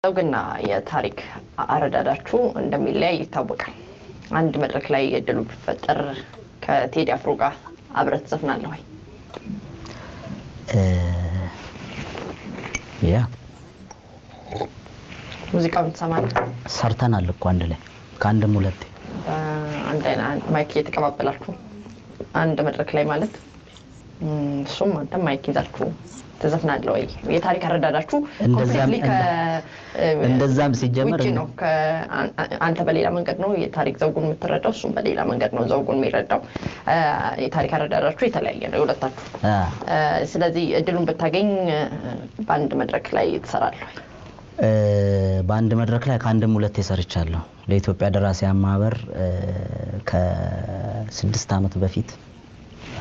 ዘውግና የታሪክ አረዳዳችሁ እንደሚለያይ ይታወቃል። አንድ መድረክ ላይ እድሉ ቢፈጠር ከቴዲ አፍሮ ጋር አብረህ ትዘፍናለህ ወይ? ያ ሙዚቃውን ትሰማለህ? ሰርተናል እኮ አንድ ላይ ከአንድም ሁለቴ አንድ ማይክ እየተቀባበላችሁ አንድ መድረክ ላይ ማለት እሱም አንተ ማይክ ይዛችሁ ተዘፍናለህ ወይ? የታሪክ አረዳዳችሁ እንደዛም ሲጀመር ነው አንተ በሌላ መንገድ ነው የታሪክ ዘውጉን የምትረዳው እሱም በሌላ መንገድ ነው ዘውጉን የሚረዳው የታሪክ አረዳዳችሁ የተለያየ ነው ሁለታችሁ ስለዚህ እድሉን ብታገኝ በአንድ መድረክ ላይ ትሰራለህ ወይ? በአንድ መድረክ ላይ ከአንድም ሁለቴ ሰርቻለሁ ለኢትዮጵያ ደራሲያን ማህበር ከ6 አመት በፊት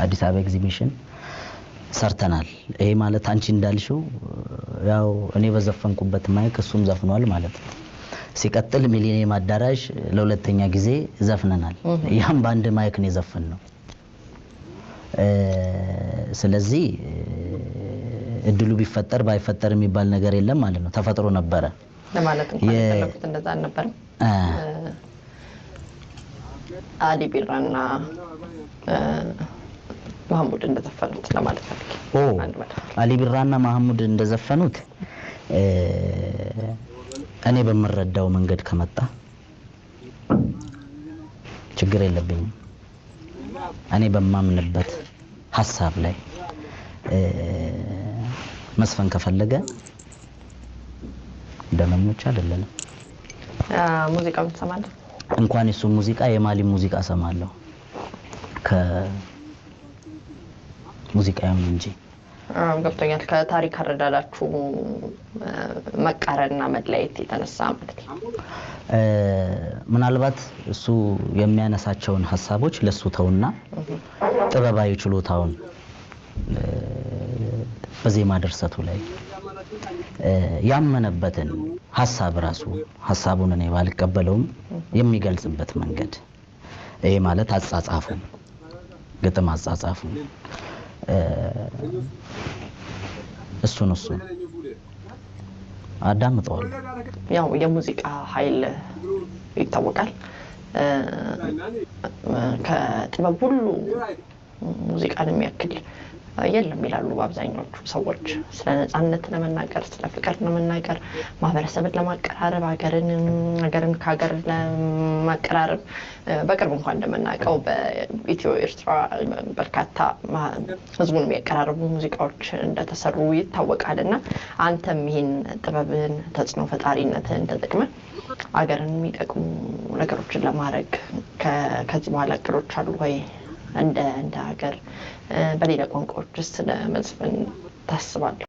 አዲስ አበባ ኤግዚቢሽን ሰርተናል ይሄ ማለት አንቺ እንዳልሽው ያው እኔ በዘፈንኩበት ማይክ እሱም ዘፍኗል ማለት ነው ሲቀጥል ሚሊኒየም አዳራሽ ለሁለተኛ ጊዜ ዘፍነናል ያም በአንድ ማይክ ነው የዘፈነው ስለዚህ እድሉ ቢፈጠር ባይፈጠር የሚባል ነገር የለም ማለት ነው ተፈጥሮ ነበር ለማለት እንኳን ተለኩት እንደዛ ነበር አሊ ቢራና ማህሙድ እንደዘፈኑት ለማለት ፈልጌ አሊ ቢራና ማህሙድ እንደዘፈኑት እኔ በመረዳው መንገድ ከመጣ ችግር የለብኝም እኔ በማምንበት ሐሳብ ላይ መስፈን ከፈለገ ደመኞች አይደለንም ሙዚቃውን ትሰማለህ እንኳን እሱ ሙዚቃ የማሊ ሙዚቃ ሰማለሁ ሙዚቃም እንጂ ገብቶኛል ከታሪክ አረዳዳችሁ መቃረንና መድላይት የተነሳ ማለት ነው ምናልባት እሱ የሚያነሳቸውን ሐሳቦች ለሱ ተውና ጥበባዊ ችሎታውን በዜማ ድርሰቱ ላይ ያመነበትን ሐሳብ ራሱ ሐሳቡን እኔ ባልቀበለውም የሚገልጽበት መንገድ ይሄ ማለት አጻጻፉ ግጥም አጻጻፉ እሱን አዳምጠዋል ያው የሙዚቃ ኃይል ይታወቃል ከጥበብ ሁሉ ሙዚቃን የሚያክል የለም ይላሉ በአብዛኞቹ ሰዎች ስለ ነፃነት ለመናገር ስለ ፍቅር ለመናገር ማህበረሰብን ለማቀራረብ ሀገርን ከሀገር ለማቀራረብ በቅርብ እንኳን እንደምናውቀው በኢትዮ ኤርትራ በርካታ ህዝቡን የሚያቀራርቡ ሙዚቃዎች እንደተሰሩ ይታወቃልና አንተም ይሄን ጥበብን ተጽዕኖ ፈጣሪነትን ተጠቅመህ ሀገርን የሚጠቅሙ ነገሮችን ለማድረግ ከዚህ በኋላ እቅዶች አሉ ወይ እንደ ሀገር በሌላ ቋንቋዎች ለመዝፈን ታስባለህ